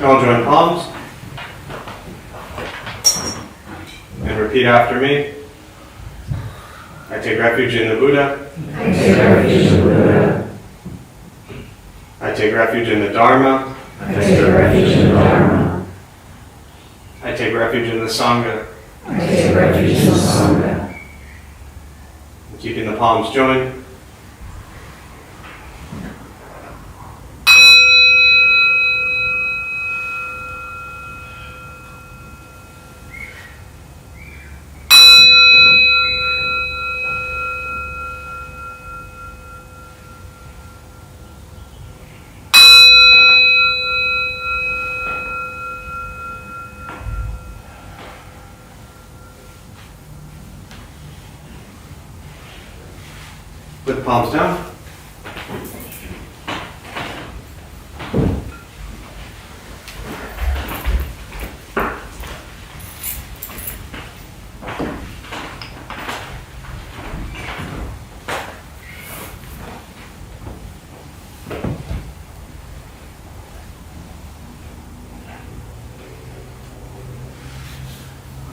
All join palms. And repeat after me. I take refuge in the Buddha. I take refuge in the Buddha. I take refuge in the Dharma. I take refuge in the Dharma. I take refuge in the Sangha. I take refuge in the Sangha. Keeping the palms joined. Put the palms down.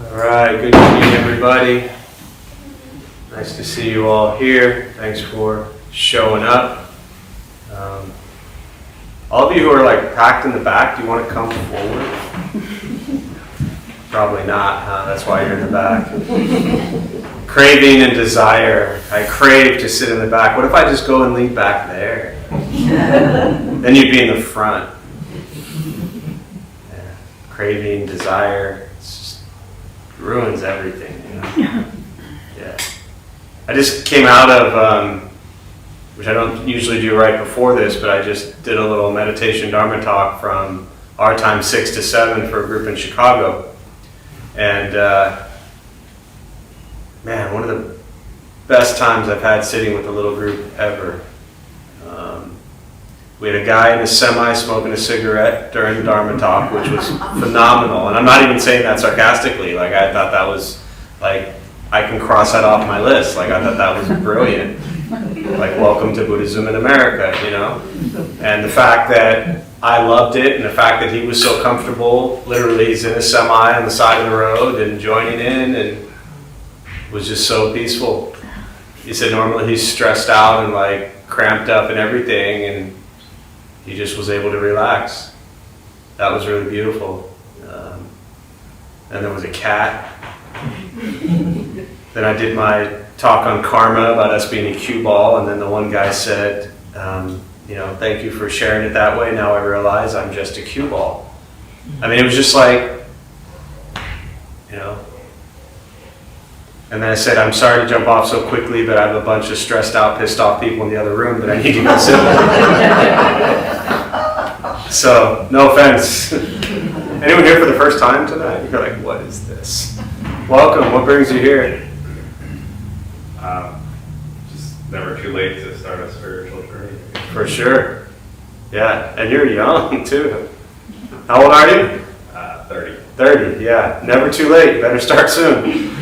All right, good evening, everybody. Nice to see you all here. Thanks for showing up. All of you who are like packed in the back, do you want to come forward? Probably not, huh? That's why you're in the back. Craving and desire. I crave to sit in the back. What if I just go and lean back there? Then you'd be in the front. Yeah. Craving, desire, it just ruins everything, you know? Yeah. I just came out of, which I don't usually do right before this, but I just did a little meditation Dharma talk from our time 6 to 7 for a group in Chicago. And man, one of the best times I've had sitting with a little group ever. We had a guy in a semi smoking a cigarette during the Dharma talk, which was phenomenal. And I'm not even saying that sarcastically. Like, I thought that was, like, I can cross that off my list. Like, I thought that was brilliant. Like, welcome to Buddhism in America, you know? And the fact that I loved it, and the fact that he was so comfortable, literally he's in a semi on the side of the road and joining in, and was just so peaceful. He said normally he's stressed out and like cramped up and everything, and he just was able to relax. That was really beautiful. And there was a cat. Then I did my talk on karma about us being a cue ball, and then the one guy said, you know, thank you for sharing it that way. Now I realize I'm just a cue ball. I mean, it was just like, you know. And then I said, I'm sorry to jump off so quickly, but I have a bunch of stressed out, pissed off people in the other room that I need to go sit with. So, no offense. Anyone here for the first time tonight? You're like, what is this? Welcome. What brings you here? Just never too late to start a spiritual journey. For sure. Yeah, and you're young too. How old are you? 30. 30, yeah. Never too late. Better start soon.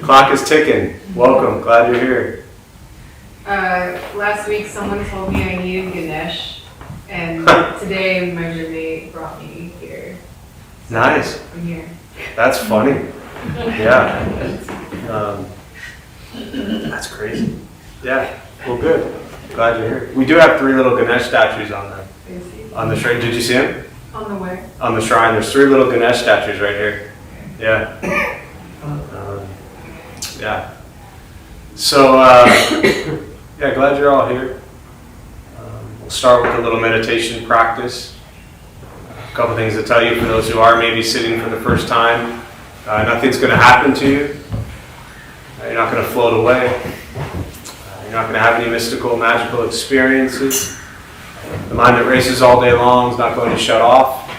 Clock is ticking. Welcome. Glad you're here. Last week someone told me I needed Ganesh, and today my roommate brought me here. So Nice. I'm here. That's funny. Yeah. That's crazy. Yeah. Well, good. Glad you're here. We do have 3 little Ganesh statues on the shrine. Did you see them? On the way. On the shrine. There's 3 little Ganesh statues right here. Yeah. Yeah. So, yeah, glad you're all here. We'll start with a little meditation practice. A couple things to tell you for those who are maybe sitting for the first time. Nothing's going to happen to you. You're not going to float away. You're not going to have any mystical, magical experiences. The mind that races all day long is not going to shut off.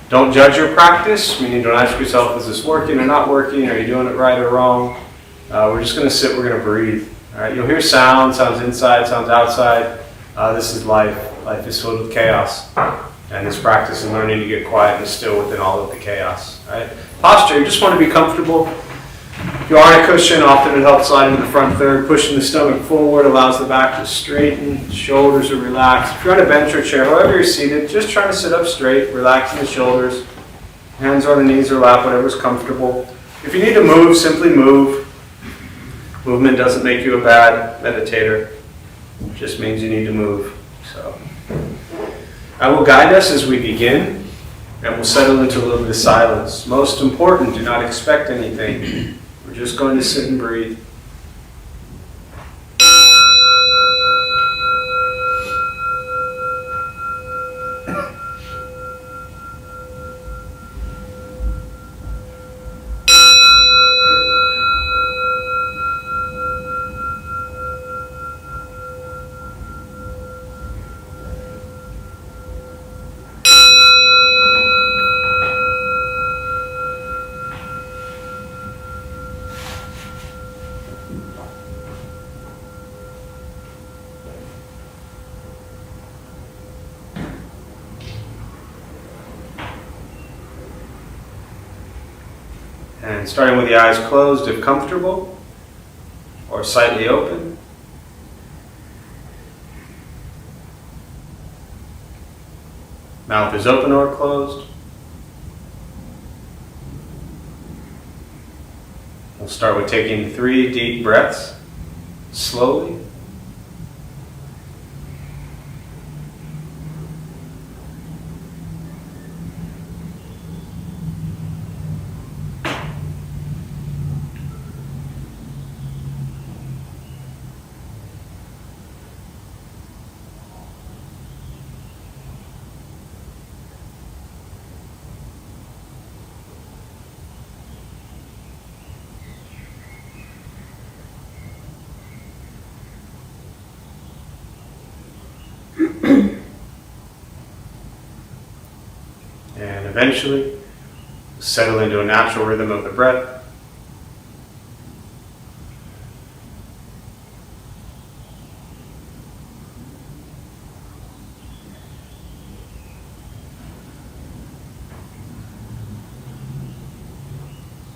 Don't judge your practice, meaning don't ask yourself, is this working or not working? Are you doing it right or wrong? We're just going to sit, we're going to breathe. All right, you'll hear sounds inside, sounds outside. This is life. Life is filled with chaos. And this practice and learning to get quiet and still within all of the chaos. All right? Posture, you just want to be comfortable. If you're on a cushion, often it helps slide into the front third. Pushing the stomach forward allows the back to straighten, shoulders are relaxed. If you're on a bench or chair, however you're seated, just trying to sit up straight, relaxing the shoulders. Hands on the knees or lap, whatever's comfortable. If you need to move, simply move. Movement doesn't make you a bad meditator. It just means you need to move. So, I will guide us as we begin, and we'll settle into a little bit of silence. Most important, do not expect anything. We're just going to sit and breathe. And starting with the eyes closed if comfortable, or slightly open. Mouth is open or closed. We'll start with taking 3 deep breaths, slowly. And eventually, settle into a natural rhythm of the breath.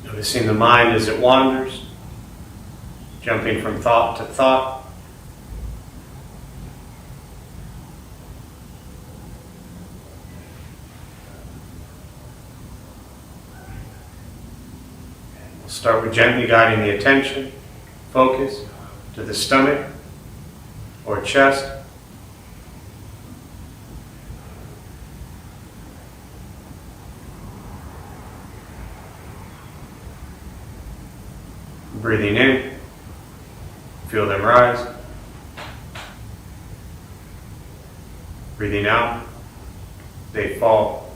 Noticing the mind as it wanders, jumping from thought to thought. Start with gently guiding the attention, focus to the stomach or chest. Breathing in, feel them rise. Breathing out, they fall.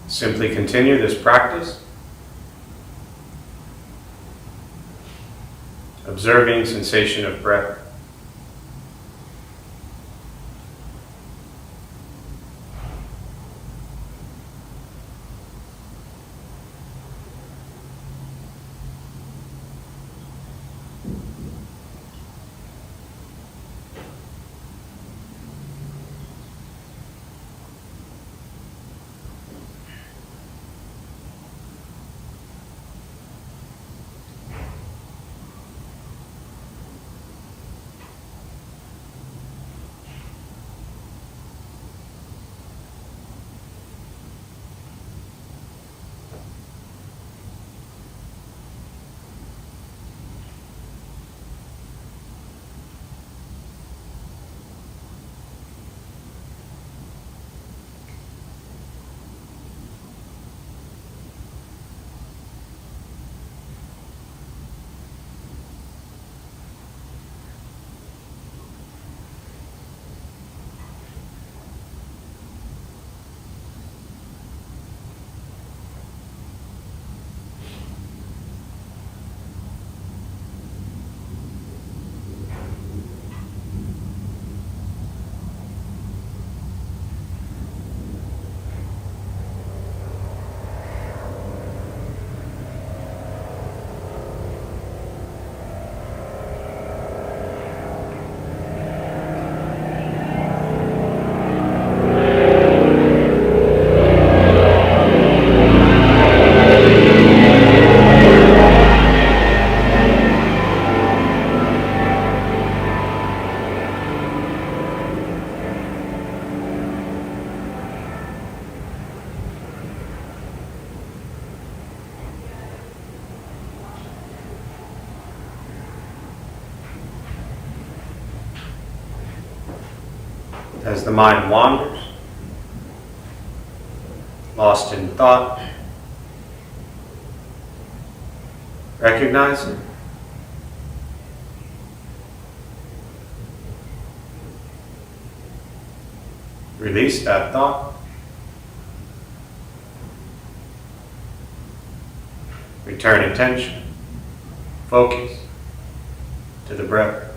Simply continue this practice, observing sensation of breath. As the mind wanders, lost in thought, recognize it. Release that thought. Return attention, focus to the breath.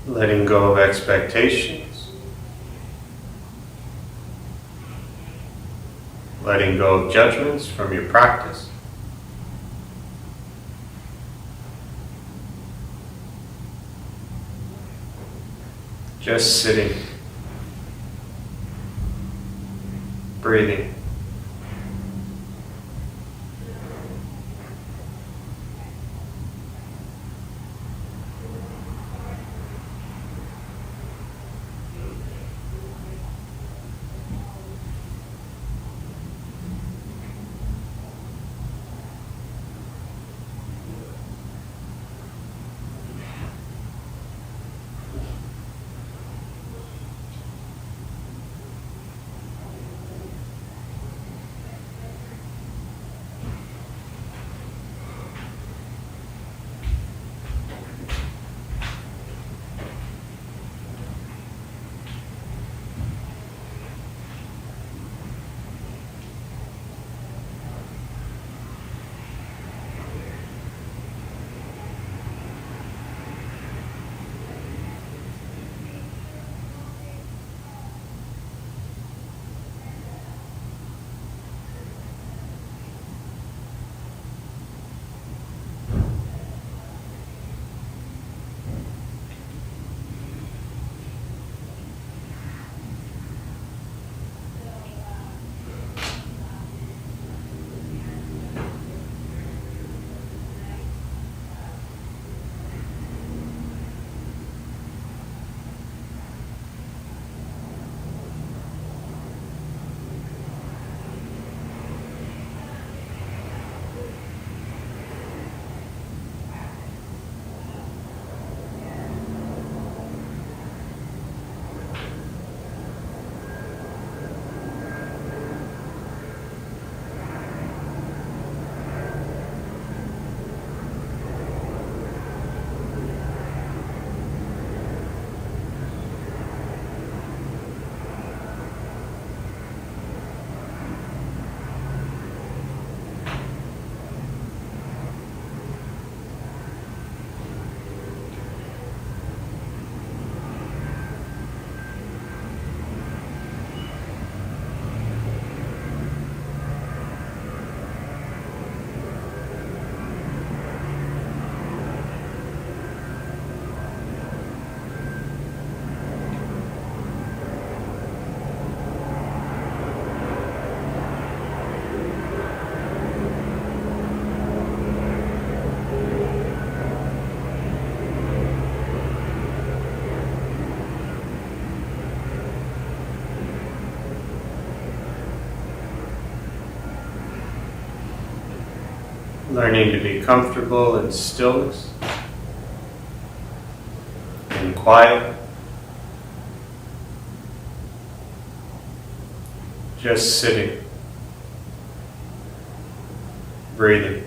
Letting go of expectations. Letting go of judgments from your practice. Just sitting, breathing. Learning to be comfortable in stillness and quiet. Just sitting, breathing.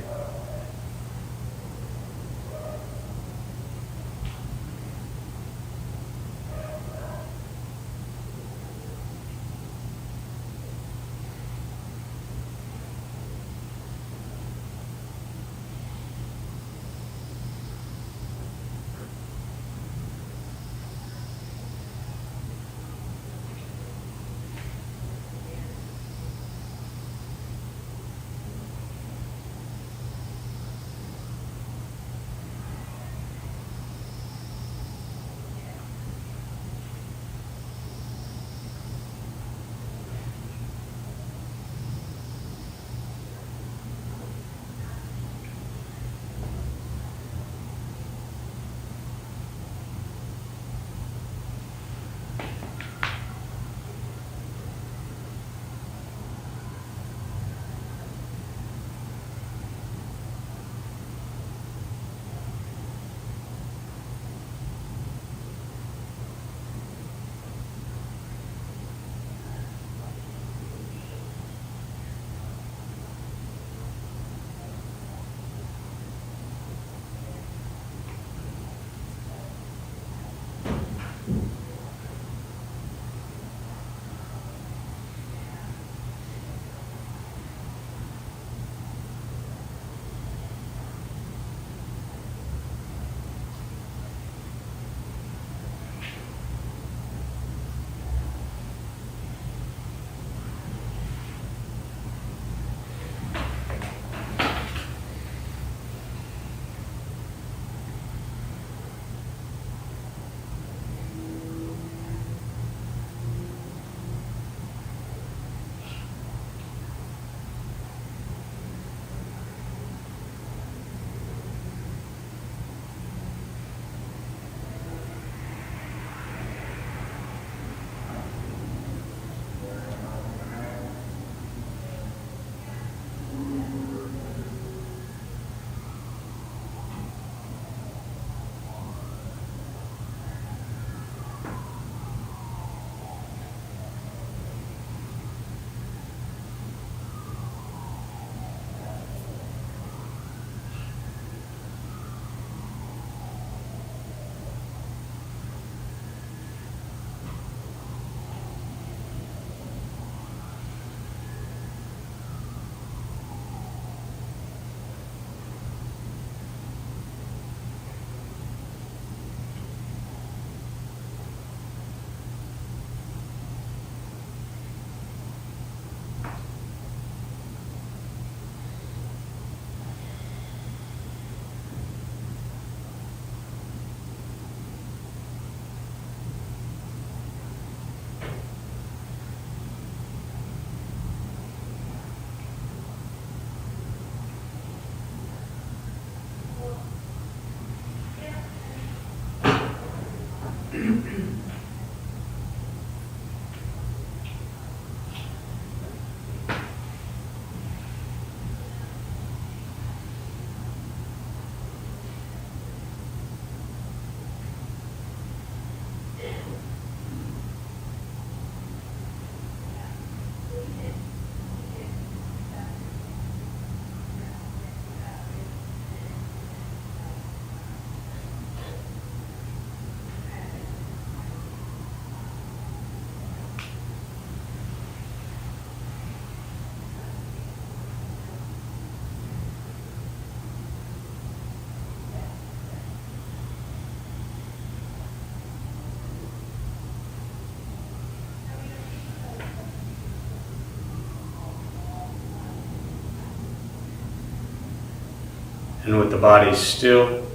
And with the body still,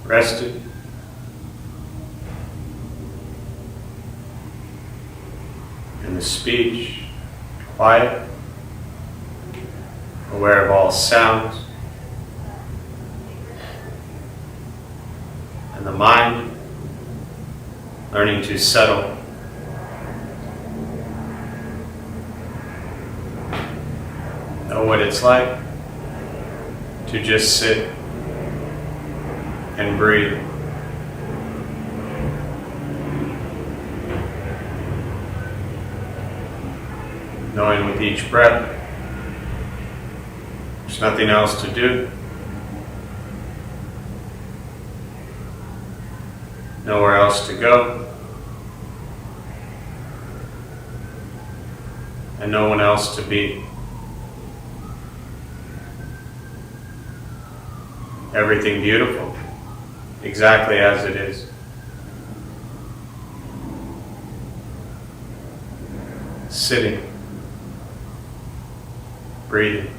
rested, and the speech quiet, aware of all sounds, and the mind learning to settle. Know what it's like to just sit and breathe. Knowing with each breath, there's nothing else to do. Nowhere else to go. And no one else to be. Everything beautiful, exactly as it is. Sitting, breathing.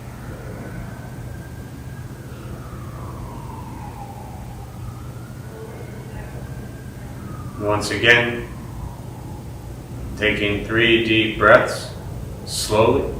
Once again, taking 3 deep breaths, slowly.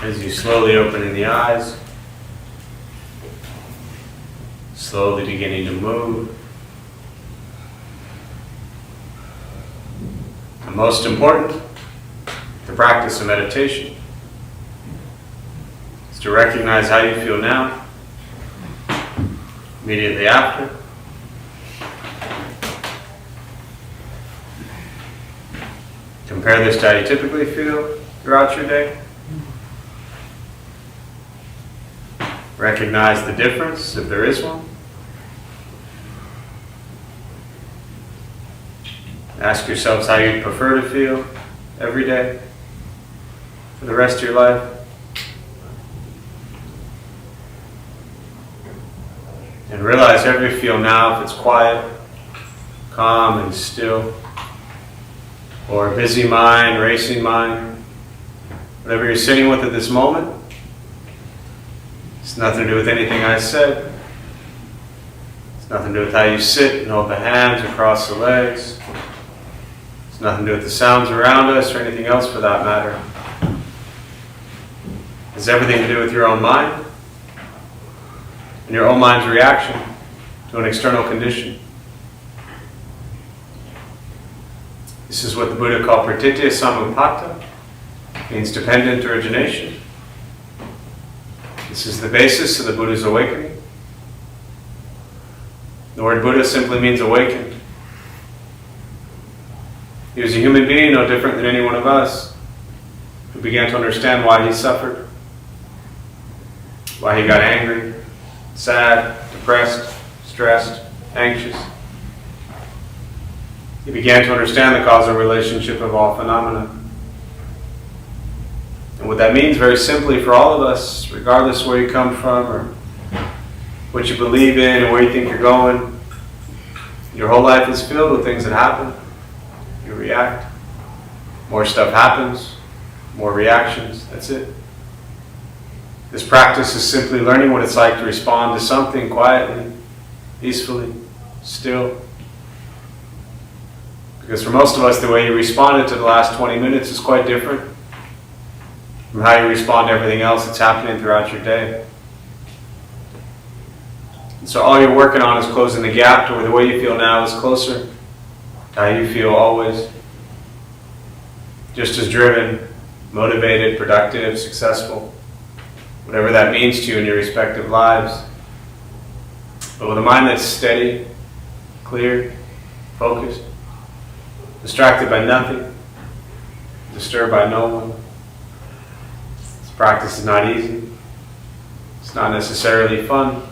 As you slowly open the eyes, slowly beginning to move. And most important, the practice of meditation is to recognize how you feel now, immediately after, compare this to how you typically feel throughout your day. Recognize the difference, if there is one. Ask yourselves how you'd prefer to feel every day for the rest of your life. And realize however you feel now, if it's quiet, calm and still, or a busy mind, racing mind, whatever you're sitting with at this moment, it's nothing to do with anything I said. It's nothing to do with how you sit and hold the hands across the legs. It's nothing to do with the sounds around us or anything else for that matter. It's everything to do with your own mind and your own mind's reaction to an external condition. This is what the Buddha called pratitya samutpata, means dependent origination. This is the basis of the Buddha's awakening. The word Buddha simply means awakened. He was a human being, no different than any one of us, who began to understand why he suffered, why he got angry, sad, depressed, stressed, anxious. He began to understand the causal relationship of all phenomena. And what that means, very simply, for all of us, regardless where you come from or what you believe in and where you think you're going, your whole life is filled with things that happen. You react. More stuff happens, more reactions. That's it. This practice is simply learning what it's like to respond to something quietly, peacefully, still. Because for most of us, the way you responded to the last 20 minutes is quite different from how you respond to everything else that's happening throughout your day. And so all you're working on is closing the gap to where the way you feel now is closer to how you feel always. Just as driven motivated, productive, successful, whatever that means to you in your respective lives. But with a mind that's steady, clear, focused, distracted by nothing, disturbed by no one. This practice is not easy. It's not necessarily fun.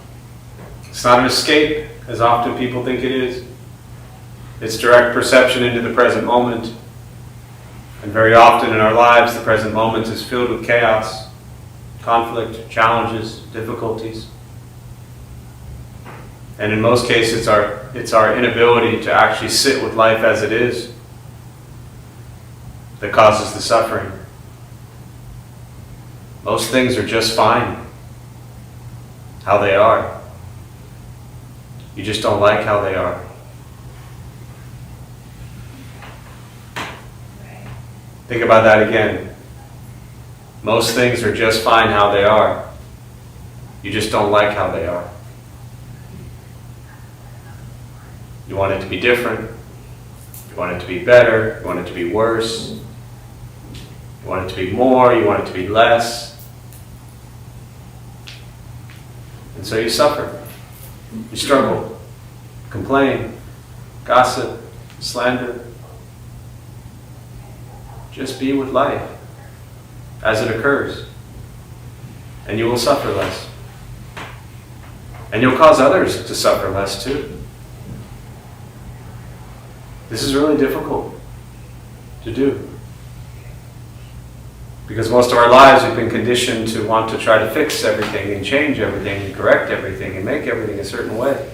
It's not an escape, as often people think it is. It's direct perception into the present moment. And very often in our lives, the present moment is filled with chaos, conflict, challenges, difficulties. And in most cases, it's our inability to actually sit with life as it is that causes the suffering. Most things are just fine how they are. You just don't like how they are. Think about that again. Most things are just fine how they are. You just don't like how they are. You want it to be different. You want it to be better. You want it to be worse. You want it to be more. You want it to be less. And so you suffer. You struggle. Complain. Gossip. Slander. Just be with life as it occurs. And you will suffer less. And you'll cause others to suffer less too. This is really difficult to do. Because most of our lives we've been conditioned to want to try to fix everything and change everything and correct everything and make everything a certain way.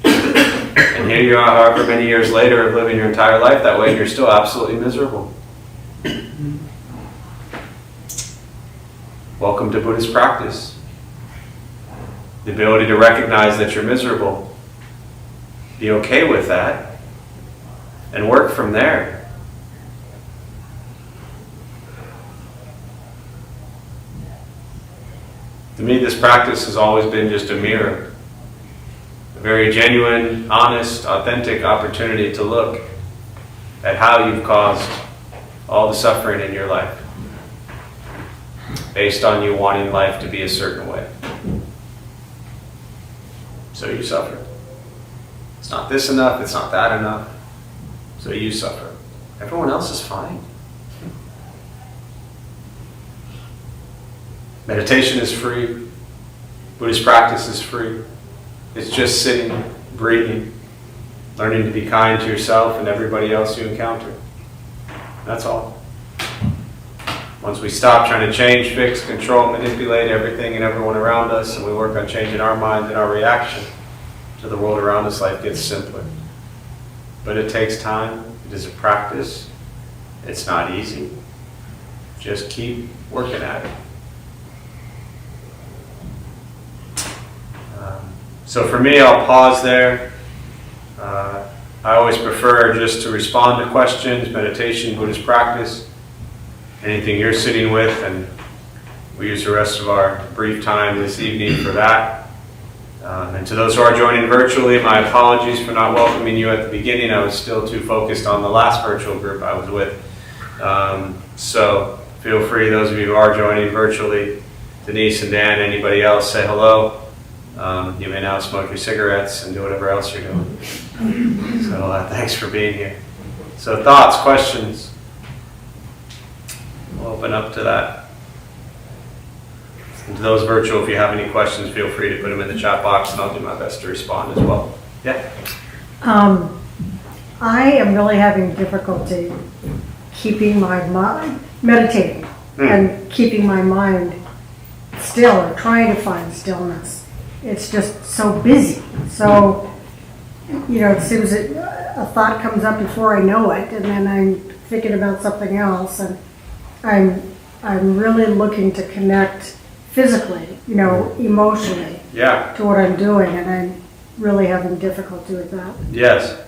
And here you are, however many years later, of living your entire life that way, and you're still absolutely miserable. Welcome to Buddhist practice. The ability to recognize that you're miserable. Be okay with that and work from there. To me, this practice has always been just a mirror. A very genuine, honest, authentic opportunity to look at how you've caused all the suffering in your life based on you wanting life to be a certain way. So you suffer. It's not this enough, it's not that enough. So you suffer. Everyone else is fine. Meditation is free. Buddhist practice is free. It's just sitting, breathing, learning to be kind to yourself and everybody else you encounter. That's all. Once we stop trying to change, fix, control, manipulate everything and everyone around us, and we work on changing our mind and our reaction to the world around us, life gets simpler. But it takes time. It is a practice. It's not easy. Just keep working at it. So for me, I'll pause there. I always prefer just to respond to questions, meditation, Buddhist practice, anything you're sitting with, and we use the rest of our brief time this evening for that. And to those who are joining virtually, my apologies for not welcoming you at the beginning. I was still too focused on the last virtual group I was with. So feel free, those of you who are joining virtually, Denise and Dan, anybody else, say hello. You may now smoke your cigarettes and do whatever else you're doing. So thanks for being here. So thoughts, questions? We'll open up to that. And to those virtual, if you have any questions, feel free to put them in the chat box and I'll do my best to respond as well. Yeah? I am really having difficulty keeping my mind, meditating and keeping my mind still or trying to find stillness. It's just so busy. So, it seems that a thought comes up before I know it, and then I'm thinking about something else, and I'm really looking to connect physically, emotionally to what I'm doing, and I'm really having difficulty with that. Yes,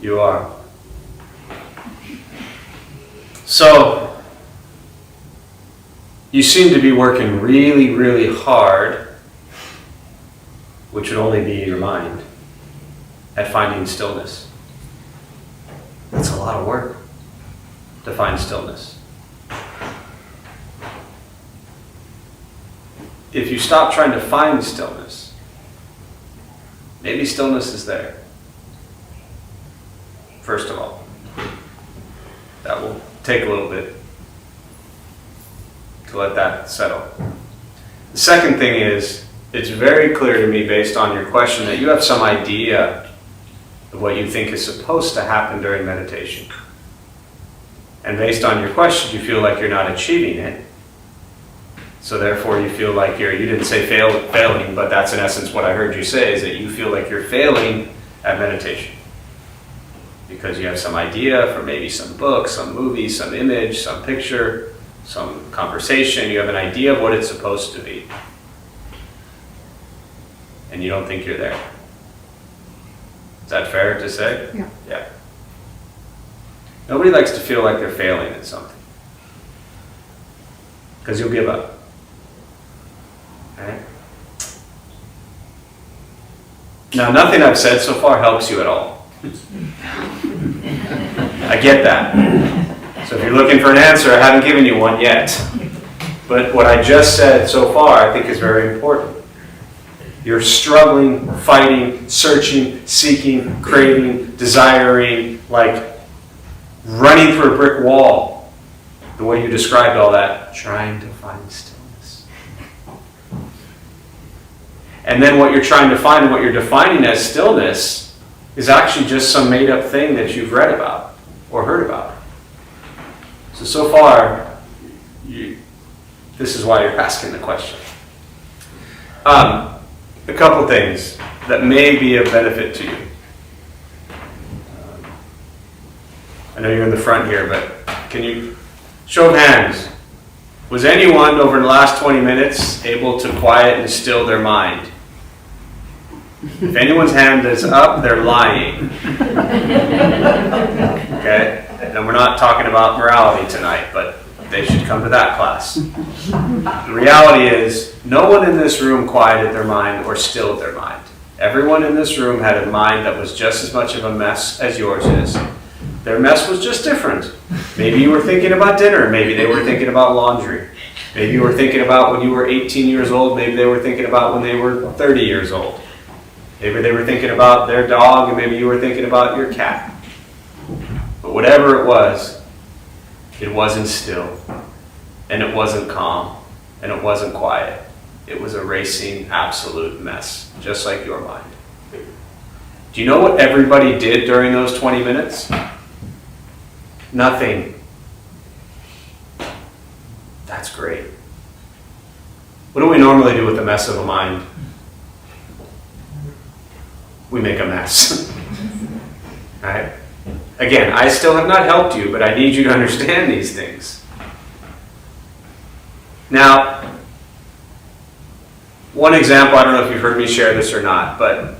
you are. So, you seem to be working really, really hard, which would only be your mind, at finding stillness. That's a lot of work. to find stillness. If you stop trying to find stillness, maybe stillness is there. First of all, that will take a little bit to let that settle. The second thing is, it's very clear to me based on your question that you have some idea of what you think is supposed to happen during meditation. And based on your question, you feel like you're not achieving it. So therefore you feel like you didn't say failing, but that's in essence what I heard you say, is that you feel like you're failing at meditation. Because you have some idea from maybe some book, some movie, some image, some picture, some conversation. You have an idea of what it's supposed to be. And you don't think you're there. Is that fair to say? Yeah. Yeah. Nobody likes to feel like they're failing at something. Because you'll give up. Right? Now, nothing I've said so far helps you at all. I get that. So if you're looking for an answer, I haven't given you one yet. But what I just said so far, I think is very important. You're struggling, fighting, searching, seeking, craving, desiring, like running through a brick wall. The way you described all that, trying to find stillness. And then what you're trying to find and what you're defining as stillness is actually just some made-up thing that you've read about or heard about. So far, this is why you're asking the question. A couple things that may be of benefit to you. I know you're in the front here, but can you show of hands? Was anyone over the last 20 minutes able to quiet and still their mind? If anyone's hand is up, they're lying. Okay? And we're not talking about morality tonight, but they should come to that class. The reality is, no one in this room quieted their mind or stilled their mind. Everyone in this room had a mind that was just as much of a mess as yours is. Their mess was just different. Maybe you were thinking about dinner. Maybe they were thinking about laundry. Maybe you were thinking about when you were 18 years old. Maybe they were thinking about when they were 30 years old. Maybe they were thinking about their dog, and maybe you were thinking about your cat. But whatever it wasn't still, and it wasn't calm, and it wasn't quiet. It was a racing, absolute mess, just like your mind. Do you know what everybody did during those 20 minutes? Nothing. That's great. What do we normally do with the mess of a mind? We make a mess. Right? Again, I still have not helped you, but I need you to understand these things. Now, one example, I don't know if you've heard me share this or not, but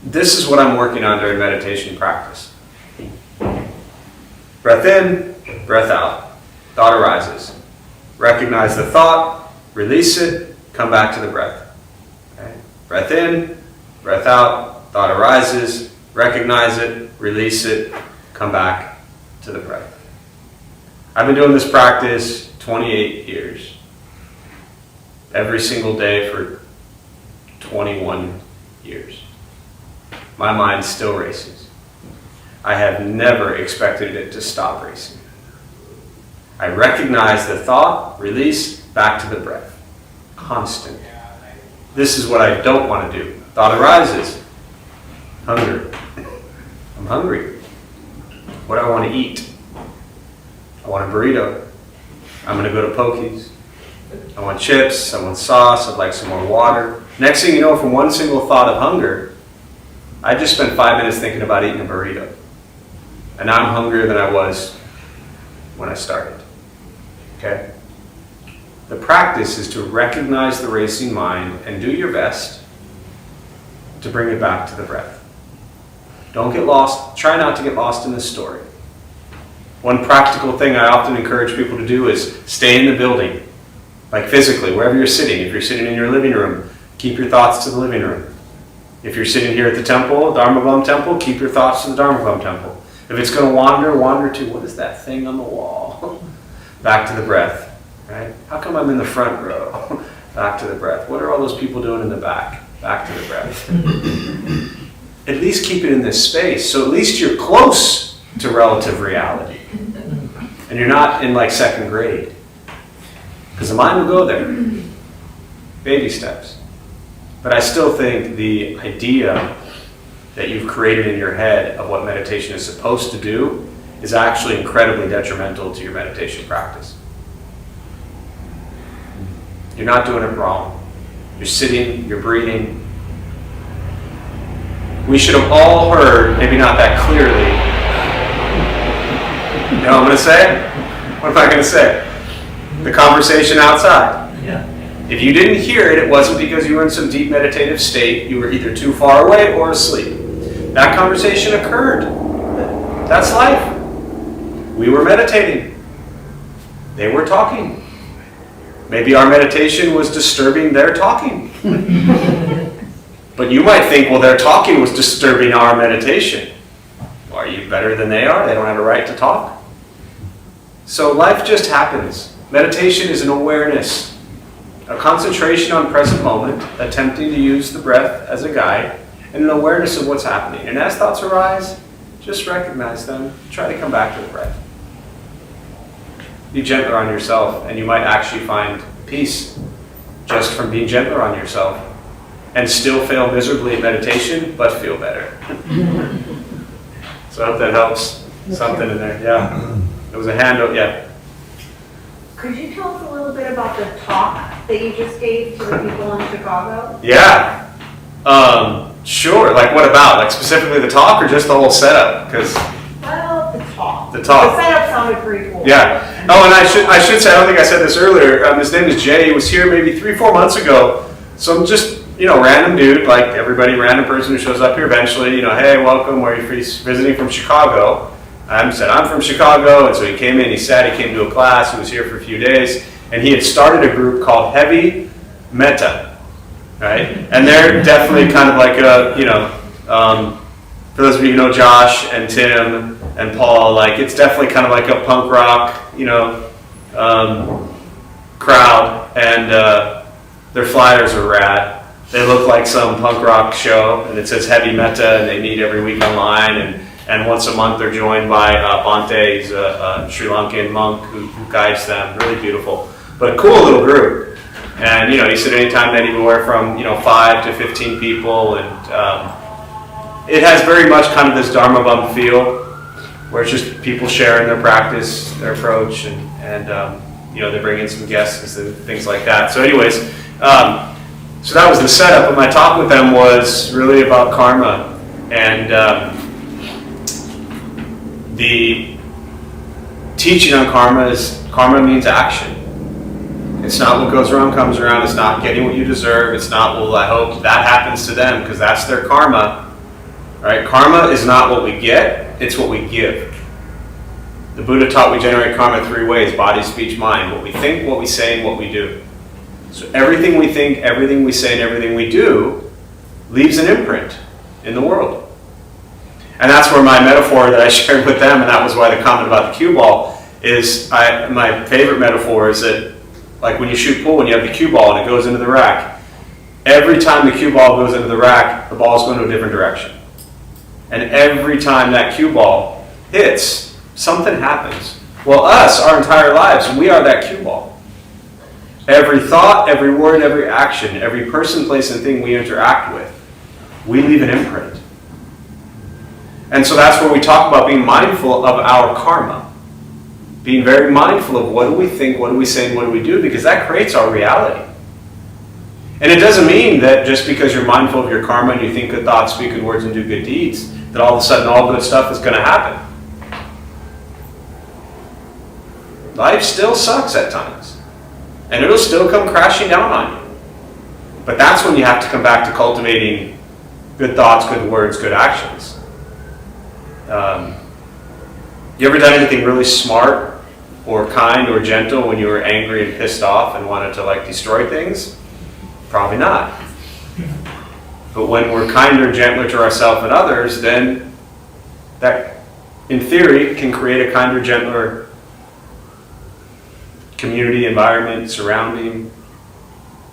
this is what I'm working on during meditation practice. Breath in, breath out. Thought arises. Recognize the thought, release it, come back to the breath. Okay? Breath in, breath out, thought arises, recognize it, release it, come back to the breath. I've been doing this practice 28 years. Every single day for 21 years. My mind still races. I have never expected it to stop racing. I recognize the thought, release, back to the breath. Constant. This is what I don't want to do. Thought arises. Hunger. I'm hungry. What do I want to eat? I want a burrito. I'm going to go to Pokies. I want chips. I want sauce. I'd like some more water. Next thing you know, from one single thought of hunger, I just spent 5 minutes thinking about eating a burrito. And now I'm hungrier than I was when I started. Okay? The practice is to recognize the racing mind and do your best to bring it back to the breath. Don't get lost. Try not to get lost in this story. One practical thing I often encourage people to do is stay in the building. Like physically, wherever you're sitting. If you're sitting in your living room, keep your thoughts to the living room. If you're sitting here at the temple, Dharma Bum Temple, keep your thoughts to the Dharma Bum Temple. If it's going to wander to, what is that thing on the wall? Back to the breath, right? How come I'm in the front row? Back to the breath. What are all those people doing in the back? Back to the breath. At least keep it in this space, so at least you're close to relative reality. And you're not in like second grade. Because the mind will go there. Baby steps. But I still think the idea that you've created in your head of what meditation is supposed to do is actually incredibly detrimental to your meditation practice. You're not doing it wrong. You're sitting, you're breathing. We should have all heard, maybe not that clearly. You know what I'm going to say? What am I going to say? The conversation outside. Yeah. If you didn't hear it, it wasn't because you were in some deep meditative state. You were either too far away or asleep. That conversation occurred. That's life. We were meditating. They were talking. Maybe our meditation was disturbing their talking. But you might think, well, their talking was disturbing our meditation. Well, are you better than they are? They don't have a right to talk. So life just happens. Meditation is an awareness, a concentration on present moment, attempting to use the breath as a guide, and an awareness of what's happening. And as thoughts arise, just recognize them. Try to come back to the breath. Be gentler on yourself, and you might actually find peace just from being gentler on yourself, and still fail miserably at meditation, but feel better. So I hope that helps. Something in there, yeah. There was a hand up, yeah. Could you tell us a little bit about the talk that you just gave to the people in Chicago? Yeah. Sure. Like what about? Like specifically the talk or just the whole setup? Because Well, the talk. The talk. The setup sounded pretty cool. yeah. Oh, and I should say, I don't think I said this earlier. His name is Jay. He was here maybe 3-4 months ago. So I'm just, random dude, like everybody, random person who shows up here eventually, hey, welcome, where are you visiting from Chicago? I said, I'm from Chicago, and so he came in, he came to a class, he was here for a few days, and he had started a group called Heavy Metta, right? And they're definitely kind of like for those of you who know Josh and Tim and Paul, like it's definitely kind of like a punk rock, crowd, and their flyers are rad. They look like some punk rock show, and it says Heavy Metta, and they meet every week online, and once a month they're joined by Bhante. He's a Sri Lankan monk who guides them. Really beautiful. But a cool little group. And, he said anytime anywhere from, 5 to 15 people. And it has very much kind of this Dharma Bum feel, where it's just people sharing their practice, their approach, and they bring in some guests and things like that. So anyways, so that was the setup. But my talk with them was really about karma. And the teaching on karma means action. It's not what goes around comes around. It's not getting what you deserve. It's not, well, I hope that happens to them because that's their karma. Right? Karma is not what we get. It's what we give. The Buddha taught we generate karma 3 ways: body, speech, mind. What we think, what we say, and what we do. So everything we think, everything we say, and everything we do leaves an imprint in the world. And that's where my metaphor that I shared with them, and that was why the comment about the cue ball is, my favorite metaphor is that, like when you shoot pool, when you have the cue ball and it goes into the rack, every time the cue ball goes into the rack, the ball's going to a different direction. And every time that cue ball hits, something happens. Well, our entire lives, we are that cue ball. Every thought, every word, every action, every person, place, and thing we interact with, we leave an imprint. And so that's where we talk about being mindful of our karma. Being very mindful of what do we think, what do we say, and what do we do, because that creates our reality. And it doesn't mean that just because you're mindful of your karma and you think good thoughts, speak good words, and do good deeds, that all of a sudden all good stuff is going to happen. Life still sucks at times. And it'll still come crashing down on you. But that's when you have to come back to cultivating good thoughts, good words, good actions. You ever done anything really smart or kind or gentle when you were angry and pissed off and wanted to destroy things? Probably not. But when we're kinder and gentler to ourselves and others, then that in theory, can create a kinder, gentler community, environment, surrounding.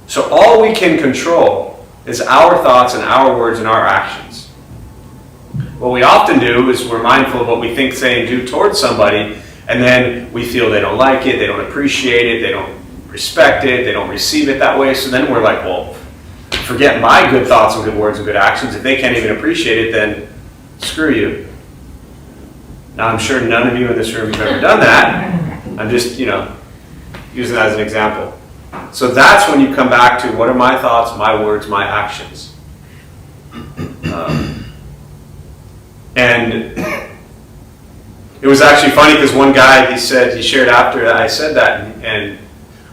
So all we can control is our thoughts and our words and our actions. What we often do is we're mindful of what we think, say, and do towards somebody, and then we feel they don't like it, they don't appreciate it, they don't respect it, they don't receive it that way. So then we're like, well, forget my good thoughts and good words and good actions. If they can't even appreciate it, then screw you. Now, I'm sure none of you in this room have ever done that. I'm just, using that as an example. So that's when you come back to what are my thoughts, my words, my actions. And it was actually funny because one guy, he shared after I said that, and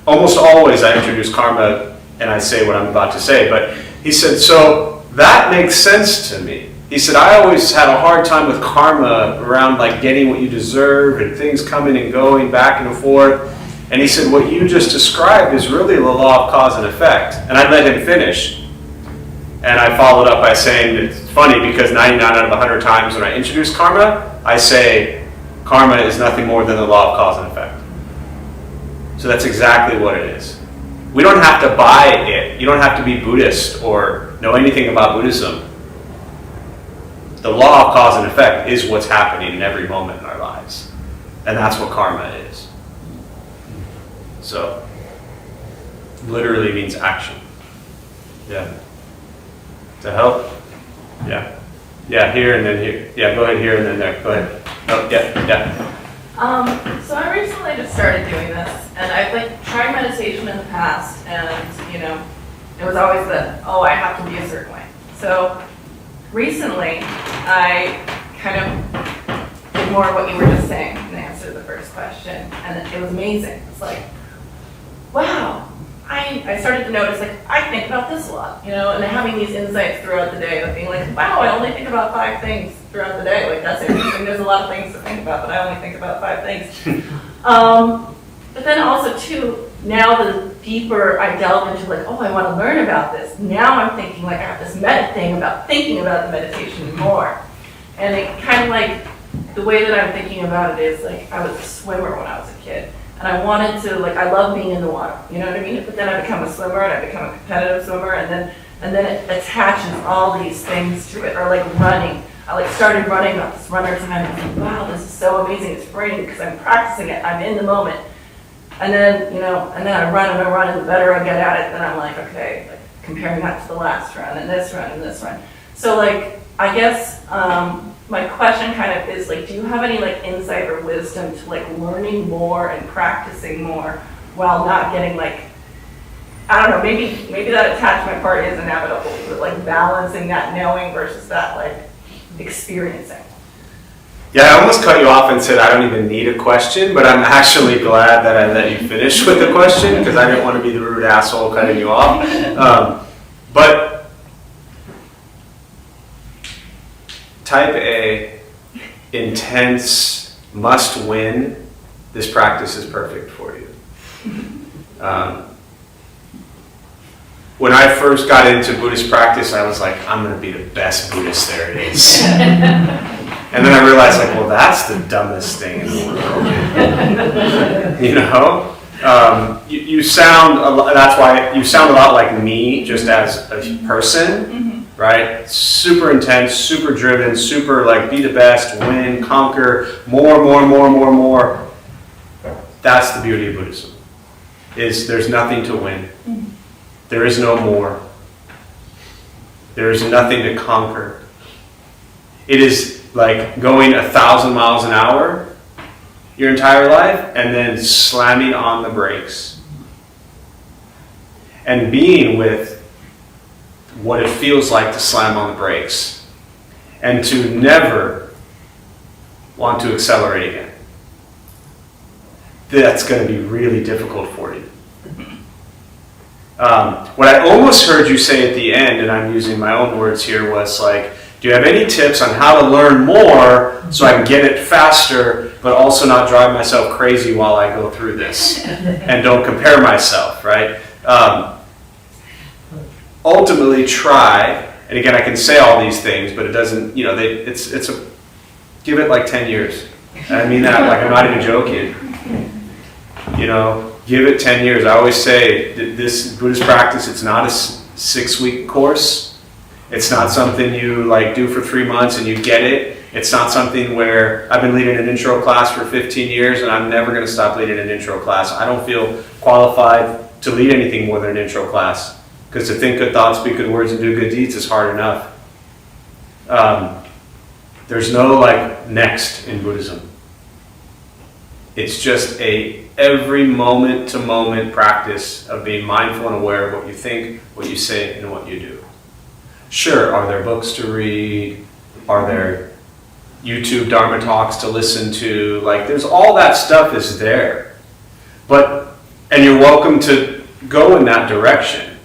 almost always I introduce karma and I say what I'm about to say, but he said, so that makes sense to me. He said, I always had a hard time with karma around like getting what you deserve and things coming and going back and forth. And he said, what you just described is really the law of cause and effect. And I let him finish. And I followed up by saying, it's funny because 99 out of 100 times when I introduce karma, I say, karma is nothing more than the law of cause and effect. So that's exactly what it is. We don't have to buy it. You don't have to be Buddhist or know anything about Buddhism. The law of cause and effect is what's happening in every moment in our lives. And that's what karma is. So, literally means action. Yeah. To help? Yeah. Yeah, here and then here. Yeah, go ahead here and then there. Go ahead. Oh, yeah. So I recently just started doing this, and I've tried meditation in the past, and it was always I have to be a certain way. So recently, I kind of did more of what you were just saying in answer to the first question, and it was amazing. It's like, wow. I started to notice, I think about this a lot, and having these insights throughout the day of being like, wow, I only think about 5 things throughout the day. That's interesting. There's a lot of things to think about, but I only think about 5 things. But then also, too, now the deeper I delve into, I want to learn about this, now I'm thinking, I have this meta thing about thinking about the meditation more. And it kind of the way that I'm thinking about it is, I was a swimmer when I was a kid. And I wanted to, I love being in the water, you know what I mean? But then I become a swimmer, and I become a competitive swimmer, and then it attaches all these things to it, or running. I started running about this runner's high, and I was like, wow, this is so amazing, it's freeing, because I'm practicing it, I'm in the moment. And then, and then I run, and the better I get at it, then I'm like, okay, comparing that to the last run, and this run, and this run. So, I guess, my question kind of is, do you have any, insight or wisdom to, learning more and practicing more while not getting, I don't know, maybe that attachment part is inevitable, but, balancing that knowing versus that, experiencing? Yeah, I almost cut you off and said I don't even need a question, but I'm actually glad that I let you finish with the question because I didn't want to be the rude asshole cutting you off. But Type A, intense, must win, this practice is perfect for you. When I first got into Buddhist practice, I was like, I'm going to be the best Buddhist there is. And then I realized, well, that's the dumbest thing in the world. You sound a lot, that's why you sound a lot like me, just as a person, right? Super intense, super driven, super be the best, win, conquer, more. That's the beauty of Buddhism. There's nothing to win. There is no more. There is nothing to conquer. It is like going 1,000 miles an hour your entire life and then slamming on the brakes. And being with what it feels like to slam on the brakes and to never want to accelerate again. That's going to be really difficult for you. What I almost heard you say at the end, and I'm using my own words here, was do you have any tips on how to learn more so I can get it faster, but also not drive myself crazy while I go through this and don't compare myself, right? Ultimately try, and again, I can say all these things, but it doesn't, give it like 10 years. And I mean that, like, I'm not even joking. You know, give it 10 years. I always say that this Buddhist practice, it's not a 6-week course. It's not something you like do for 3 months and you get it. It's not something where I've been leading an intro class for 15 years and I'm never going to stop leading an intro class. I don't feel qualified to lead anything more than an intro class, because to think good thoughts, speak good words, and do good deeds is hard enough. There's no like next in Buddhism. It's just a every moment to moment practice of being mindful and aware of what you think, what you say, and what you do. Sure, are there books to read? Are there YouTube Dharma talks to listen to? Like, there's all that stuff is there. And you're welcome to go in that direction.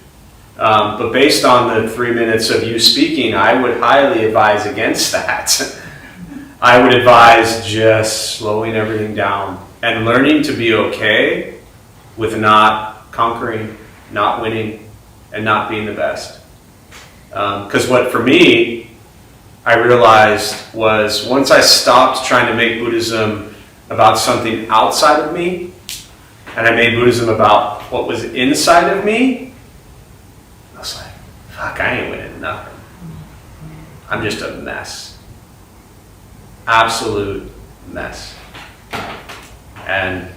But based on the 3 minutes of you speaking, I would highly advise against that. I would advise just slowing everything down and learning to be okay with not conquering, not winning, and not being the best. Because what for me, I realized was once I stopped trying to make Buddhism about something outside of me, and I made Buddhism about what was inside of me, I was like, fuck, I ain't winning nothing. I'm just a mess. Absolute mess. And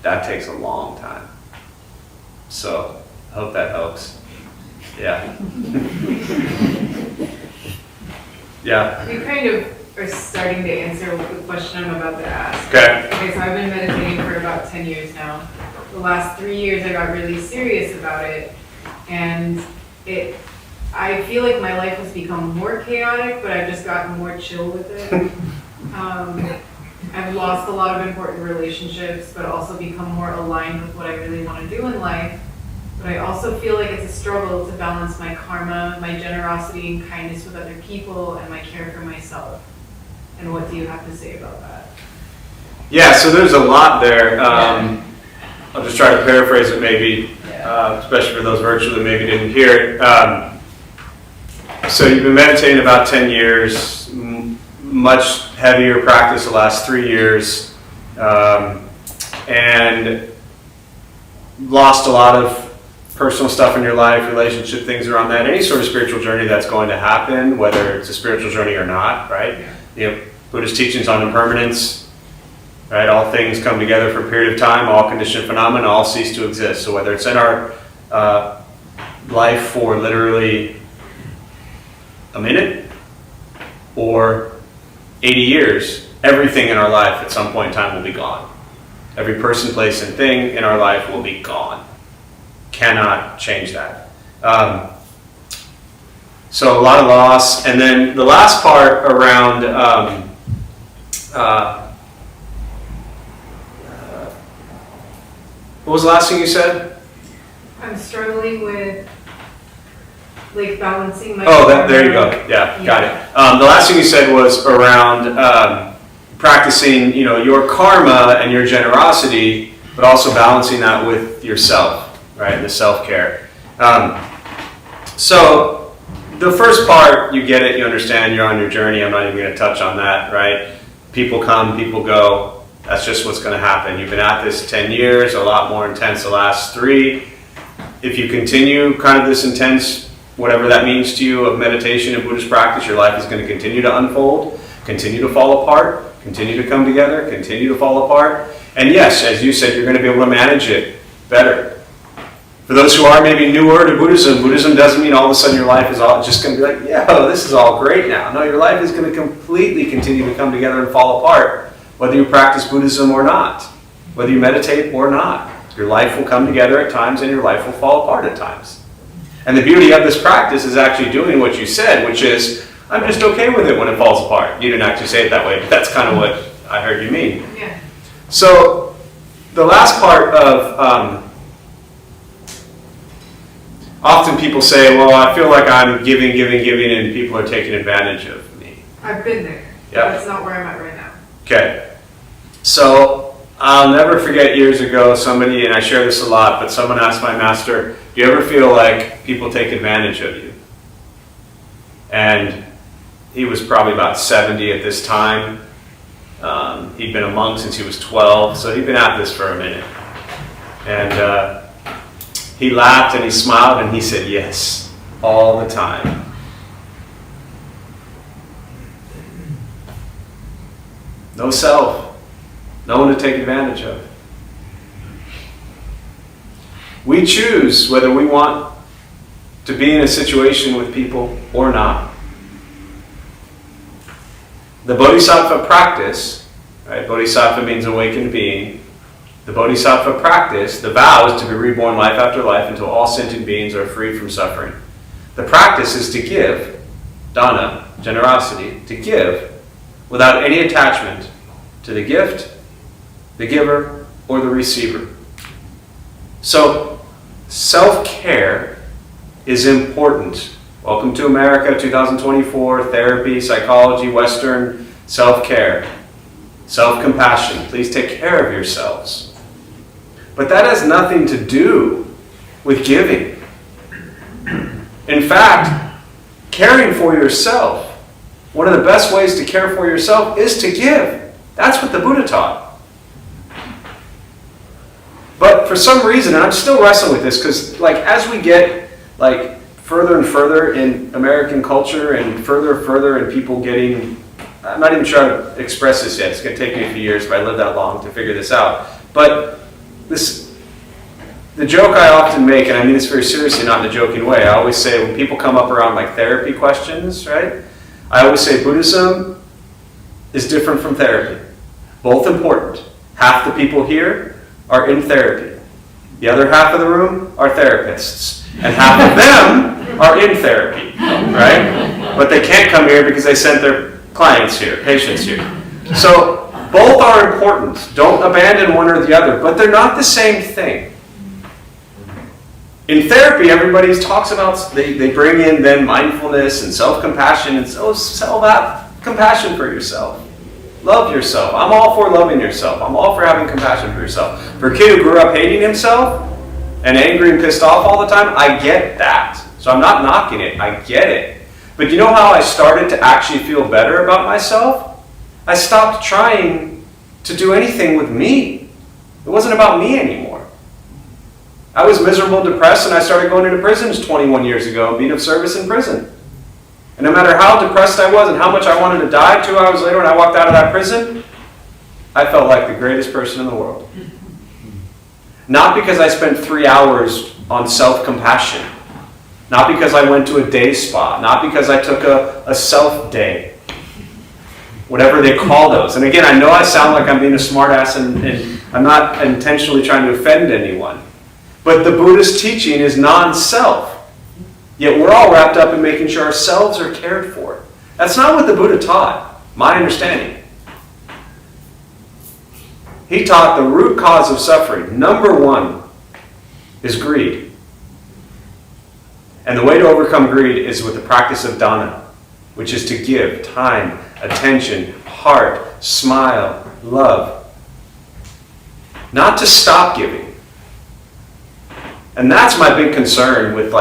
that takes a long time. So, I hope that helps. Yeah. Yeah. You kind of are starting to answer the question I'm about to ask. Okay. Okay, so I've been meditating for about 10 years now. The last 3 years I got really serious about it, and I feel like my life has become more chaotic, but I've just gotten more chill with it. I've lost a lot of important relationships, but also become more aligned with what I really want to do in life. But I also feel like it's a struggle to balance my karma, my generosity and kindness with other people, and my care for myself. And what do you have to say about that? Yeah, so there's a lot there. I'll just try to paraphrase it maybe, especially for those virtually that maybe didn't hear it. So you've been meditating about 10 years, much heavier practice the last 3 years, and lost a lot of personal stuff in your life, relationship things around that, any sort of spiritual journey that's going to happen, whether it's a spiritual journey or not, right? You know, Buddhist teachings on impermanence, right? All things come together for a period of time, all conditioned phenomena, all cease to exist. So whether it's in our life for literally a minute or 80 years, everything in our life at some point in time will be gone. Every person, place, and thing in our life will be gone. Cannot change that. So a lot of loss. And then the last part around what was the last thing you said? I'm struggling with like balancing my There you go. Yeah, got it. The last thing you said was around practicing, your karma and your generosity, but also balancing that with yourself, right? The self-care. So the first part, you get it, you understand, you're on your journey. I'm not even going to touch on that, right? People come, people go. That's just what's going to happen. You've been at this 10 years, a lot more intense the last 3. If you continue kind of this intense, whatever that means to you, of meditation and Buddhist practice, your life is going to continue to unfold, continue to fall apart, continue to come together, continue to fall apart. And yes, as you said, you're going to be able to manage it better. For those who are maybe newer to Buddhism, Buddhism doesn't mean all of a sudden your life is all just going to be like, yeah, this is all great now. No, your life is going to completely continue to come together and fall apart, whether you practice Buddhism or not, whether you meditate or not. Your life will come together at times and your life will fall apart at times. And the beauty of this practice is actually doing what you said, which is, I'm just okay with it when it falls apart. You didn't actually say it that way, but that's kind of what I heard you mean. Yeah. So the last part of, often people say, well, I feel like I'm giving, and people are taking advantage of me. I've been there. Yeah. That's not where I'm at right now. Okay. So I'll never forget years ago, somebody, and I share this a lot, but someone asked my master, do you ever feel like people take advantage of you? And He was probably about 70 at this time. He'd been a monk since he was 12, so he'd been at this for a minute. And he laughed and he smiled and he said, yes, all the time. No self, no one to take advantage of. We choose whether we want to be in a situation with people or not. The Bodhisattva practice, right? Bodhisattva means awakened being. The Bodhisattva practice, the vow is to be reborn life after life until all sentient beings are free from suffering. The practice is to give, dana, generosity, to give without any attachment to the gift, the giver, or the receiver. So, self-care is important. Welcome to America 2024, therapy, psychology, Western, self-care, self-compassion. Please take care of yourselves. But that has nothing to do with giving. In fact, caring for yourself, one of the best ways to care for yourself is to give. That's what the Buddha taught. But for some reason, and I'm still wrestling with this, because as we get further and further in American culture and further in people getting, I'm not even trying to express this yet, it's going to take me a few years if I live that long to figure this out. But the joke I often make, and I mean this very seriously, not in a joking way, I always say when people come up around therapy questions, right? I always say Buddhism is different from therapy. Both important. Half the people here are in therapy. The other half of the room are therapists. And half of them are in therapy, right? But they can't come here because they sent their clients here, patients here. So both are important. Don't abandon one or the other, but they're not the same thing. In therapy, everybody talks about, they bring in then mindfulness and self-compassion, and so sell that compassion for yourself. Love yourself. I'm all for loving yourself. I'm all for having compassion for yourself. For a kid who grew up hating himself and angry and pissed off all the time, I get that. So I'm not knocking it. I get it. But you know how I started to actually feel better about myself? I stopped trying to do anything with me. It wasn't about me anymore. I was miserable, depressed, and I started going into prisons 21 years ago and being of service in prison. And no matter how depressed I was and how much I wanted to die, 2 hours later when I walked out of that prison, I felt like the greatest person in the world. Not because I spent 3 hours on self-compassion. Not because I went to a day spa. Not because I took a self-day. Whatever they call those. And again, I know I sound like I'm being a smartass and I'm not intentionally trying to offend anyone. But the Buddhist teaching is non-self. Yet we're all wrapped up in making sure our selves are cared for. That's not what the Buddha taught, my understanding. He taught the root cause of suffering, number one, is greed. And the way to overcome greed is with the practice of dana, which is to give time, attention, heart, smile, love. Not to stop giving. And that's my big concern with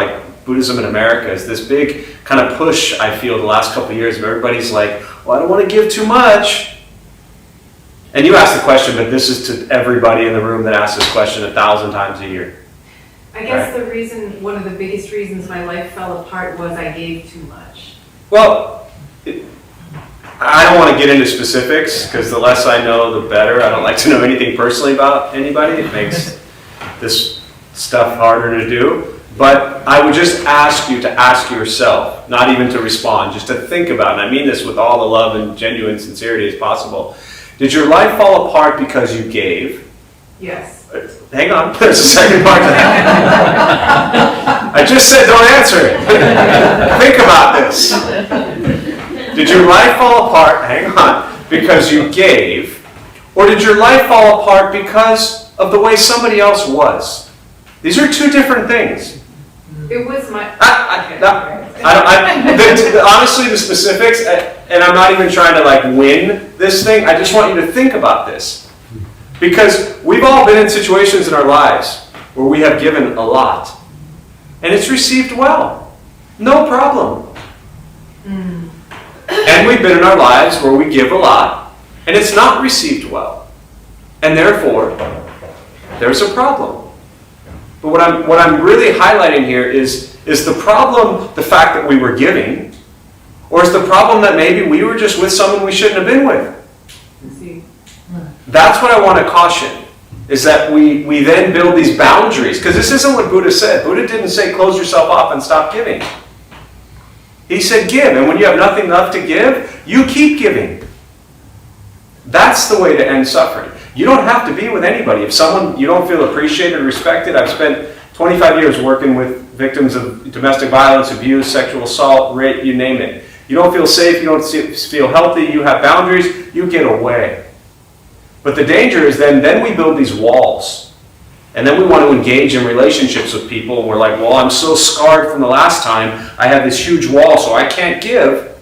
Buddhism in America, is this big kind of push I feel the last couple of years of everybody's like, well, I don't want to give too much. And you asked the question, but this is to everybody in the room that asks this question 1,000 times a year. I guess one of the biggest reasons my life fell apart was I gave too much. Well, I don't want to get into specifics, because the less I know, the better. I don't like to know anything personally about anybody. It makes this stuff harder to do. But I would just ask you to ask yourself, not even to respond, just to think about it. And I mean this with all the love and genuine sincerity as possible. Did your life fall apart because you gave? Yes. Hang on, there's a second part to that. I just said don't answer it. Think about this. Did your life fall apart, hang on, because you gave? Or did your life fall apart because of the way somebody else was? These are two different things. It was my... Honestly, the specifics, and I'm not even trying to win this thing, I just want you to think about this. Because we've all been in situations in our lives where we have given a lot. And it's received well. No problem. And we've been in our lives where we give a lot, and it's not received well. And therefore, there's a problem. But what I'm really highlighting here is the problem the fact that we were giving, or is the problem that maybe we were just with someone we shouldn't have been with? See. That's what I want to caution, is that we then build these boundaries. Because this isn't what Buddha said. Buddha didn't say close yourself off and stop giving. He said give, and when you have nothing left to give, you keep giving. That's the way to end suffering. You don't have to be with anybody. If someone you don't feel appreciated, respected, I've spent 25 years working with victims of domestic violence, abuse, sexual assault, rape, you name it. You don't feel safe, you don't feel healthy, you have boundaries, you get away. But the danger is then we build these walls. And then we want to engage in relationships with people, and we're like, well, I'm so scarred from the last time, I have this huge wall, so I can't give.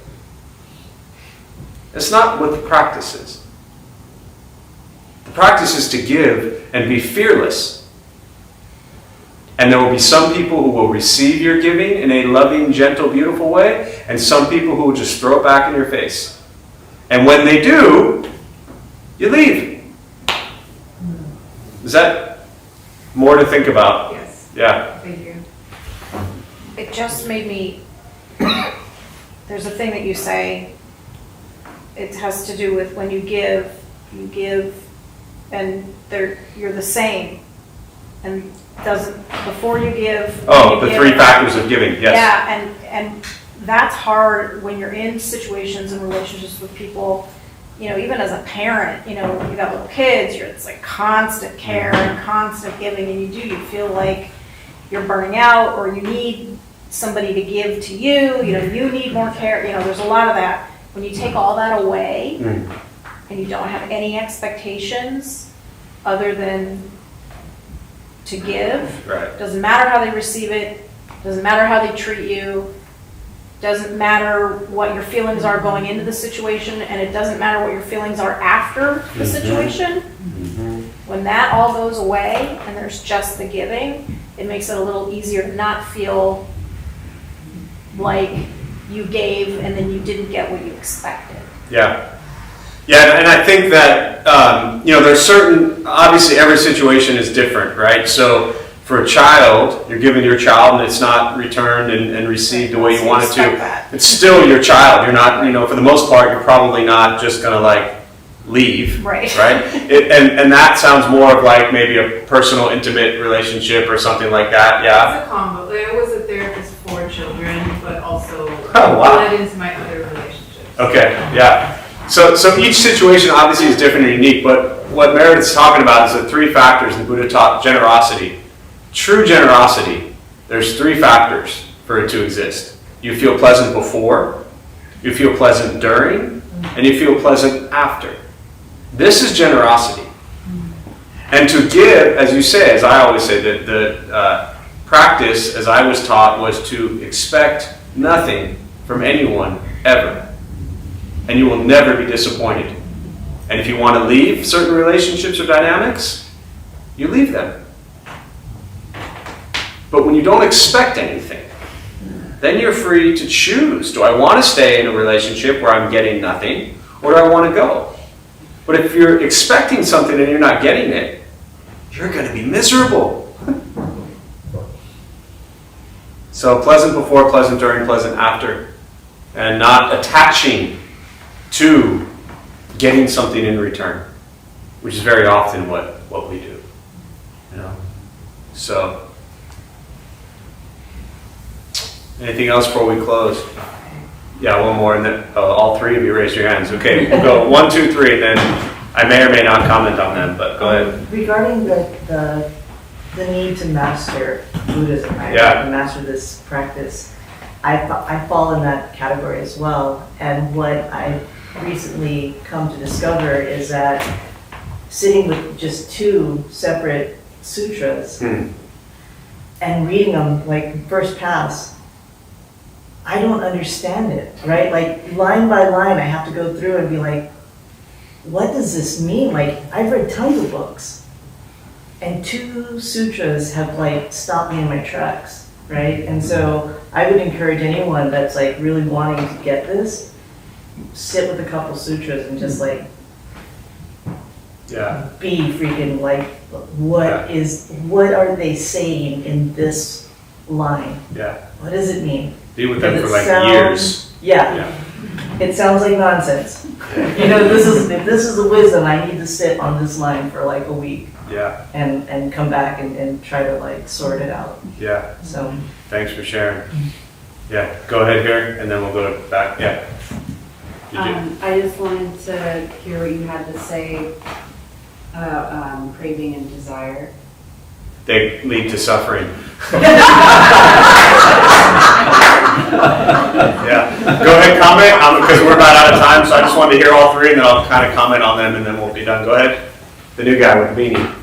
That's not what the practice is. The practice is to give and be fearless. And there will be some people who will receive your giving in a loving, gentle, beautiful way, and some people who will just throw it back in your face. And when they do, you leave. Is that more to think about? Yes. Yeah. Thank you. It just made me, there's a thing that you say, it has to do with when you give, and you're the same. And doesn't, before you give. Oh, the three factors of giving, yes. Yeah, and that's hard when you're in situations and relationships with people, even as a parent, you got little kids, it's like constant care and constant giving, and you feel like you're burning out, or you need somebody to give to you, you need more care, there's a lot of that. When you take all that away, and you don't have any expectations other than to give, Right. doesn't matter how they receive it, doesn't matter how they treat you, doesn't matter what your feelings are going into the situation, and it doesn't matter what your feelings are after the situation. When that all goes away and there's just the giving, it makes it a little easier to not feel like you gave and then you didn't get what you expected. Yeah. Yeah, and I think that, there's certain, obviously every situation is different, right? So for a child, you're giving your child and it's not returned and received the way you want it to. It's still your child. You're not, for the most part, you're probably not just going to leave. Right. Right? And that sounds more of like maybe a personal, intimate relationship or something like that. Yeah. It's a combo. I was a therapist for children, but also wow. led into my other relationships. Okay, yeah. So each situation obviously is different and unique, but what Meredith's talking about is the three factors the Buddha taught. Generosity. True generosity, there's three factors for it to exist. You feel pleasant before, you feel pleasant during, and you feel pleasant after. This is generosity. And to give, as you say, as I always say, the practice, as I was taught, was to expect nothing from anyone ever. And you will never be disappointed. And if you want to leave certain relationships or dynamics, you leave them. But when you don't expect anything, then you're free to choose. Do I want to stay in a relationship where I'm getting nothing, or do I want to go? But if you're expecting something and you're not getting it, you're going to be miserable. So pleasant before, pleasant during, pleasant after. And not attaching to getting something in return, which is very often what we do. So, anything else before we close? Yeah, one more, and then all three of you raise your hands. Okay, we'll go 1, 2, 3, and then I may or may not comment on them, but go ahead. Regarding the need to master Buddhism, right? Yeah. To master this practice, I fall in that category as well. And what I've recently come to discover is that sitting with just two separate sutras and reading them like first pass, I don't understand it, right? Like line by line, I have to go through and be like, what does this mean? Like, I've read tons of books, and two sutras have like stopped me in my tracks, right? And so I would encourage anyone that's like really wanting to get this sit with a couple sutras and just like Yeah. be freaking like, what are they saying in this line? Yeah. What does it mean? Be with them Does for it like sound- years. Yeah, Yeah. it sounds like nonsense. You know, if this is the wisdom, I need to sit on this line for like a week Yeah. and come back and try to like sort it out. Yeah. So, Thanks for sharing. Yeah. Go ahead here, and then we'll go back. Yeah. Did you? I just wanted to hear what you had to say about craving and desire. They lead to suffering. Yeah. Go ahead, comment, because we're about out of time, so I just wanted to hear all three, and then I'll kind of comment on them, and then we'll be done. Go ahead. The new guy with the beanie.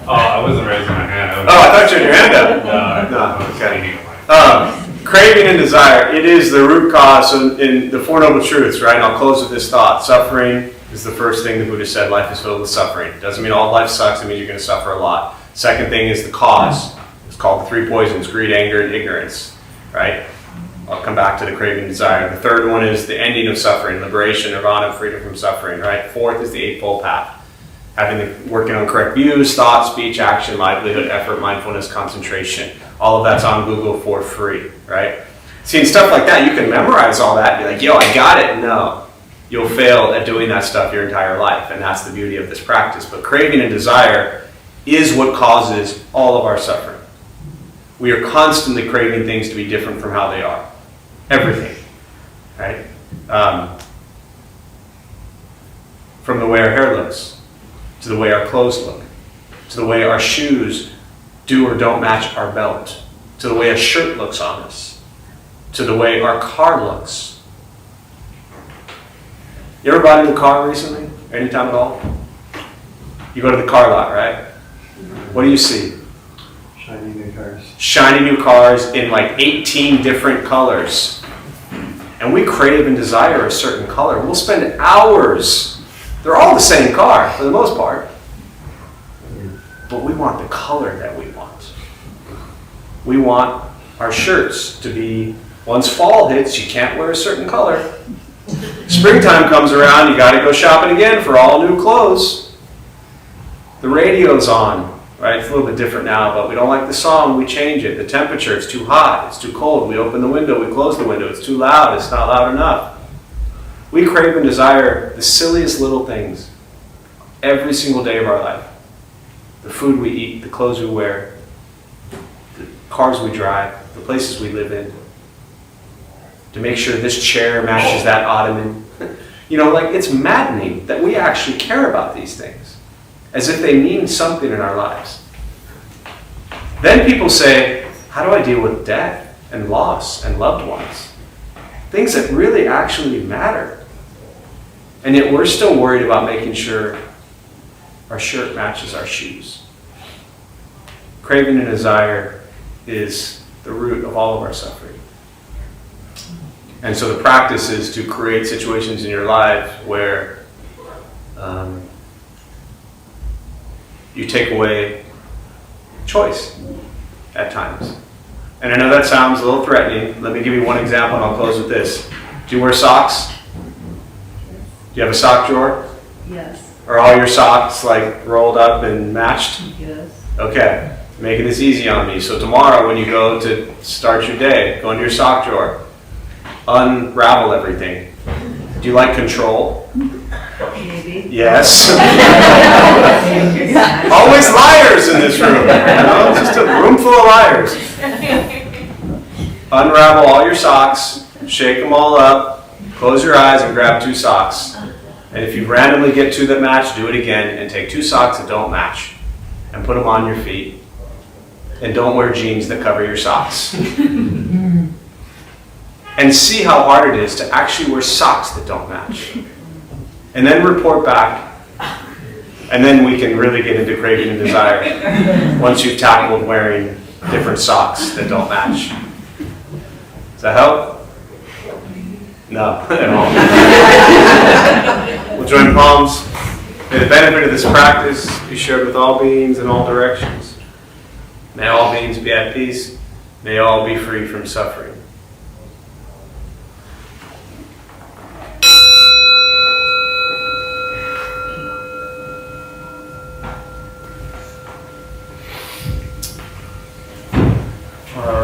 Oh, I wasn't raising my hand. Oh, I thought you had your hand up. No, No, I was okay. thinking of my- Craving and desire, it is the root cause in the Four Noble Truths, right? And I'll close with this thought. Suffering is the first thing the Buddha said. Life is filled with suffering. Doesn't mean all life sucks. It means you're going to suffer a lot. Second thing is the cause. It's called the three poisons: greed, anger, and ignorance, right? I'll come back to the craving and desire. The third one is the ending of suffering, liberation, nirvana, freedom from suffering, right? Fourth is the Eightfold Path. Working on correct views, thought, speech, action, livelihood, effort, mindfulness, concentration. All of that's on Google for free, right? Seeing stuff like that, you can memorize all that and be like, yo, I got it. No, you'll fail at doing that stuff your entire life, and that's the beauty of this practice. But craving and desire is what causes all of our suffering. We are constantly craving things to be different from how they are. Everything, right? From the way our hair looks, to the way our clothes look, to the way our shoes do or don't match our belt, to the way a shirt looks on us, to the way our car looks. You ever bought a new car recently? Anytime at all? You go to the car lot, right? What do you see? Shiny new cars. Shiny new cars in like 18 different colors. And we crave and desire a certain color. We'll spend hours. They're all the same car for the most part. But we want the color that we want. We want our shirts to be, once fall hits, you can't wear a certain color. Springtime comes around, you got to go shopping again for all new clothes. The radio's on, right? It's a little bit different now, but we don't like the song, we change it. The temperature, it's too hot, it's too cold. We open the window, we close the window. It's too loud, it's not loud enough. We crave and desire the silliest little things every single day of our life. The food we eat, the clothes we wear, the cars we drive, the places we live in. To make sure this chair matches that ottoman. You know, like, it's maddening that we actually care about these things, as if they mean something in our lives. Then people say, how do I deal with death and loss and loved ones? Things that really actually matter. And yet we're still worried about making sure our shirt matches our shoes. Craving and desire is the root of all of our suffering. And so the practice is to create situations in your life where you take away choice at times. And I know that sounds a little threatening. Let me give you one example and I'll close with this. Do you wear socks? Do you have a sock drawer? Yes. Are all your socks like rolled up and matched? Yes. Okay, making this easy on me. So tomorrow when you go to start your day, go into your sock drawer, unravel everything. Do you like control? Maybe. Yes. Always liars in this room. You know? It's just a room full of liars. Unravel all your socks, shake them all up, close your eyes and grab 2 socks. And if you randomly get 2 that match, do it again and take 2 socks that don't match and put them on your feet. And don't wear jeans that cover your socks. And see how hard it is to actually wear socks that don't match. And then report back. And then we can really get into craving and desire once you've tackled wearing different socks that don't match. Does that help? No, at all. We'll join palms. May the benefit of this practice be shared with all beings in all directions. May all beings be at peace. May all be free from suffering.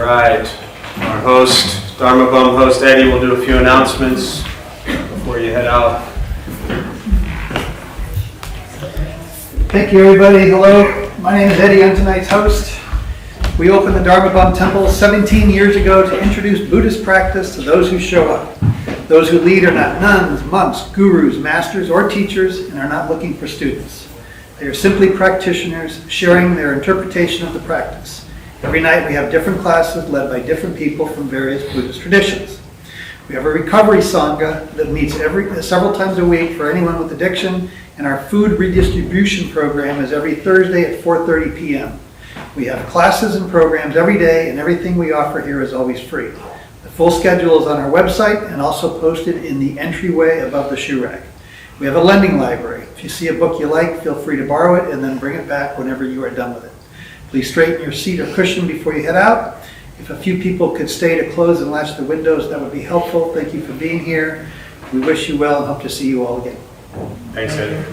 right. Our host, Dharma Bum host Eddie, will do a few announcements before you head out. Thank you, everybody. Hello, my name is Eddie. I'm tonight's host. We opened the Dharma Bum Temple 17 years ago to introduce Buddhist practice to those who show up. Those who lead are not nuns, monks, gurus, masters, or teachers, and are not looking for students. They are simply practitioners sharing their interpretation of the practice. Every night we have different classes led by different people from various Buddhist traditions. We have a recovery sangha that meets several times a week for anyone with addiction, and our food redistribution program is every Thursday at 4:30 p.m. We have classes and programs every day, and everything we offer here is always free. The full schedule is on our website and also posted in the entryway above the shoe rack. We have a lending library. If you see a book you like, feel free to borrow it and then bring it back whenever you are done with it. Please straighten your seat or cushion before you head out. If a few people could stay to close and latch the windows, that would be helpful. Thank you for being here. We wish you well and hope to see you all again. Thanks, Eddie.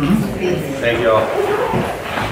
Thank you all.